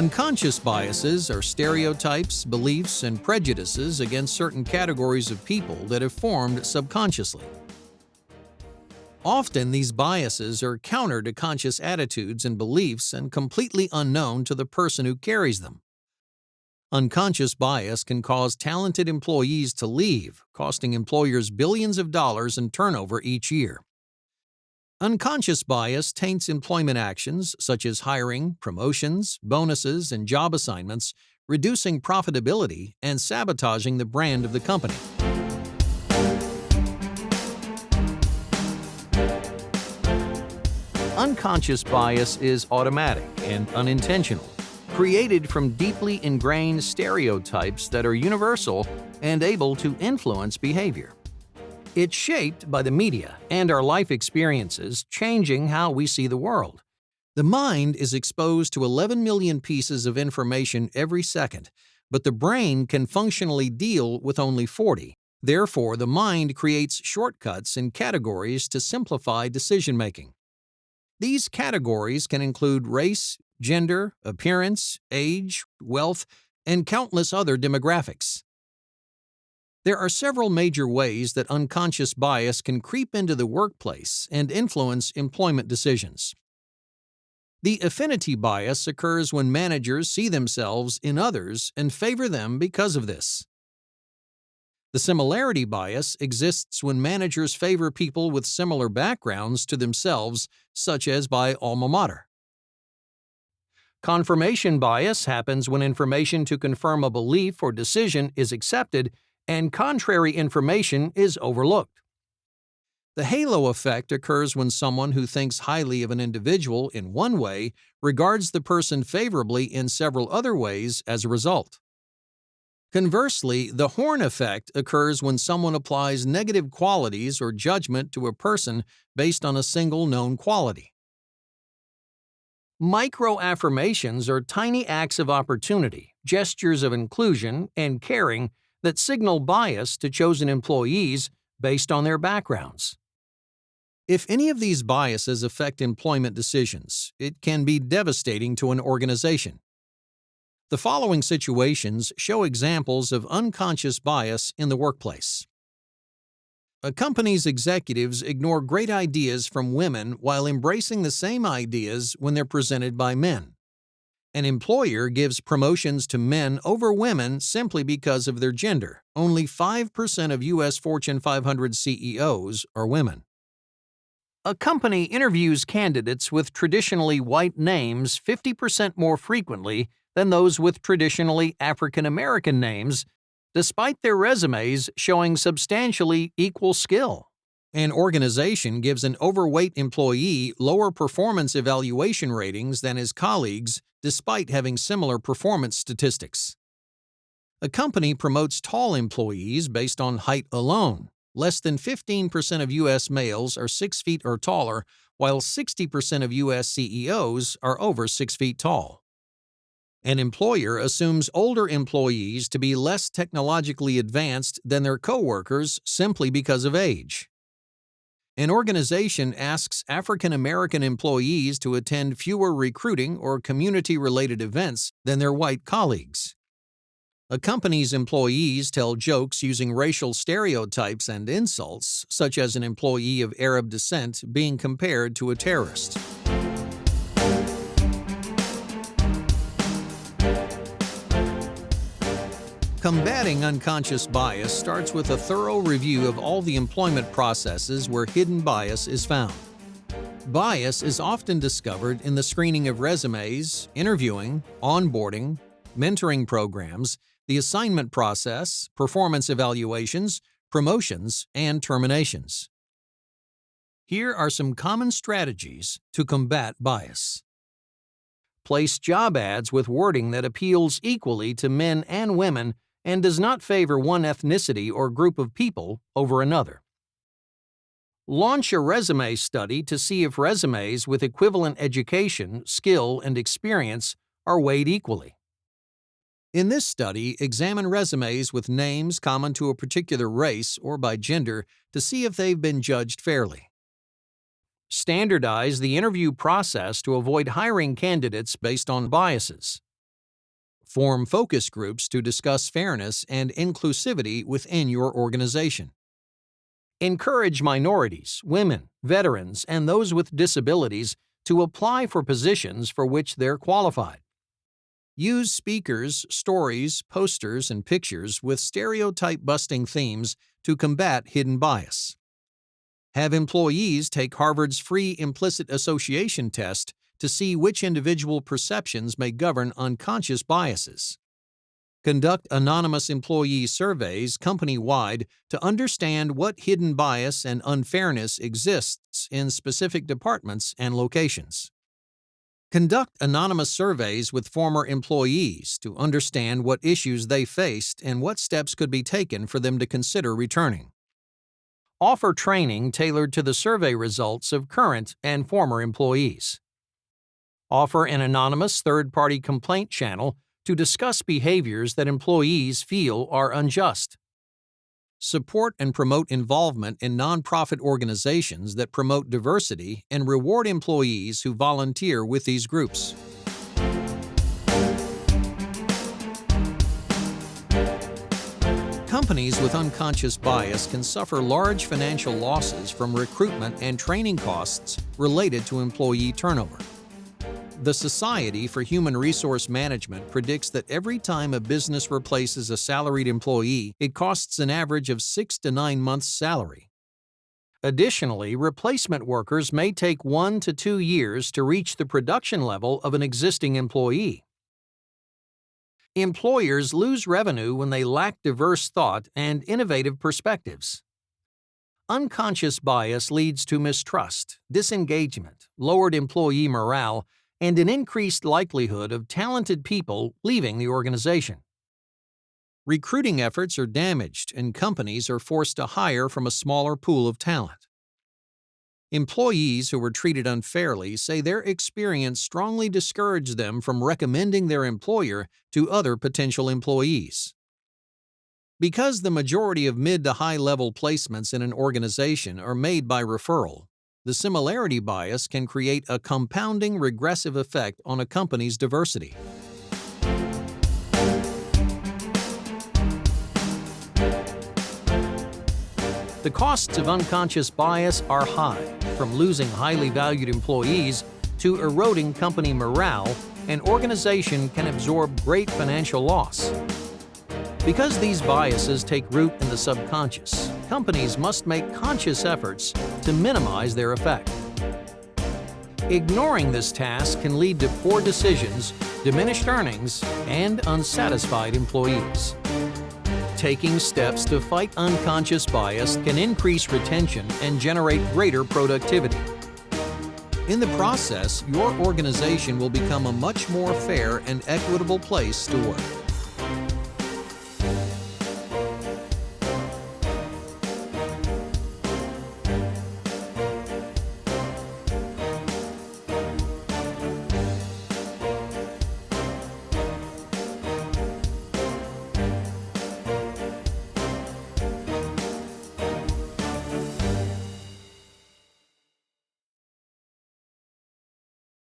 Unconscious biases are stereotypes, beliefs, and prejudices against certain categories of people that have formed subconsciously. Often, these biases are counter to conscious attitudes and beliefs and completely unknown to the person who carries them. Unconscious bias can cause talented employees to leave, costing employers billions of dollars in turnover each year. Unconscious bias taints employment actions such as hiring, promotions, bonuses, and job assignments, reducing profitability and sabotaging the brand of the company. Unconscious bias is automatic and unintentional, created from deeply ingrained stereotypes that are universal and able to influence behavior. It's shaped by the media and our life experiences, changing how we see the world. The mind is exposed to 11 million pieces of information every second, but the brain can functionally deal with only 40. Therefore, the mind creates shortcuts and categories to simplify decision-making. These categories can include race, gender, appearance, age, wealth, and countless other demographics. There are several major ways that unconscious bias can creep into the workplace and influence employment decisions. The affinity bias occurs when managers see themselves in others and favor them because of this. The similarity bias exists when managers favor people with similar backgrounds to themselves, such as by alma mater. Confirmation bias happens when information to confirm a belief or decision is accepted and contrary information is overlooked. The halo effect occurs when someone who thinks highly of an individual in one way regards the person favorably in several other ways as a result. Conversely, the horn effect occurs when someone applies negative qualities or judgment to a person based on a single known quality. Micro-affirmations are tiny acts of opportunity, gestures of inclusion, and caring that signal bias to chosen employees based on their backgrounds. If any of these biases affect employment decisions, it can be devastating to an organization. The following situations show examples of unconscious bias in the workplace. A company's executives ignore great ideas from women while embracing the same ideas when they're presented by men. An employer gives promotions to men over women simply because of their gender. Only 5% of U.S. Fortune 500 CEOs are women. A company interviews candidates with traditionally white names 50% more frequently than those with traditionally African American names, despite their resumes showing substantially equal skill. An organization gives an overweight employee lower performance evaluation ratings than his colleagues despite having similar performance statistics. A company promotes tall employees based on height alone. Less than 15% of U.S. males are 6 feet or taller, while 60% of U.S. CEOs are over 6 feet tall. An employer assumes older employees to be less technologically advanced than their coworkers simply because of age. An organization asks African American employees to attend fewer recruiting or community-related events than their white colleagues. A company's employees tell jokes using racial stereotypes and insults, such as an employee of Arab descent being compared to a terrorist. Combating unconscious bias starts with a thorough review of all the employment processes where hidden bias is found. Bias is often discovered in the screening of resumes, interviewing, onboarding, mentoring programs, the assignment process, performance evaluations, promotions, and terminations. Here are some common strategies to combat bias. Place job ads with wording that appeals equally to men and women and does not favor one ethnicity or group of people over another. Launch a resume study to see if resumes with equivalent education, skill, and experience are weighed equally. In this study, examine resumes with names common to a particular race or by gender to see if they've been judged fairly. Standardize the interview process to avoid hiring candidates based on biases. Form focus groups to discuss fairness and inclusivity within your organization. Encourage minorities, women, veterans, and those with disabilities to apply for positions for which they're qualified. Use speakers, stories, posters, and pictures with stereotype-busting themes to combat hidden bias. Have employees take Harvard's free implicit association test to see which individual perceptions may govern unconscious biases. Conduct anonymous employee surveys company-wide to understand what hidden bias and unfairness exists in specific departments and locations. Conduct anonymous surveys with former employees to understand what issues they faced and what steps could be taken for them to consider returning. Offer training tailored to the survey results of current and former employees. Offer an anonymous third-party complaint channel to discuss behaviors that employees feel are unjust. Support and promote involvement in nonprofit organizations that promote diversity and reward employees who volunteer with these groups. Companies with unconscious bias can suffer large financial losses from recruitment and training costs related to employee turnover. The Society for Human Resource Management predicts that every time a business replaces a salaried employee, it costs an average of 6 to 9 months' salary. Additionally, replacement workers may take 1 to 2 years to reach the production level of an existing employee. Employers lose revenue when they lack diverse thought and innovative perspectives. Unconscious bias leads to mistrust, disengagement, lowered employee morale, and an increased likelihood of talented people leaving the organization. Recruiting efforts are damaged and companies are forced to hire from a smaller pool of talent. Employees who were treated unfairly say their experience strongly discouraged them from recommending their employer to other potential employees. Because the majority of mid to high-level placements in an organization are made by referral, the similarity bias can create a compounding regressive effect on a company's diversity. The costs of unconscious bias are high, from losing highly valued employees to eroding company morale. An organization can absorb great financial loss. Because these biases take root in the subconscious, companies must make conscious efforts to minimize their effect. Ignoring this task can lead to poor decisions, diminished earnings, and unsatisfied employees. Taking steps to fight unconscious bias can increase retention and generate greater productivity. In the process, your organization will become a much more fair and equitable place to work.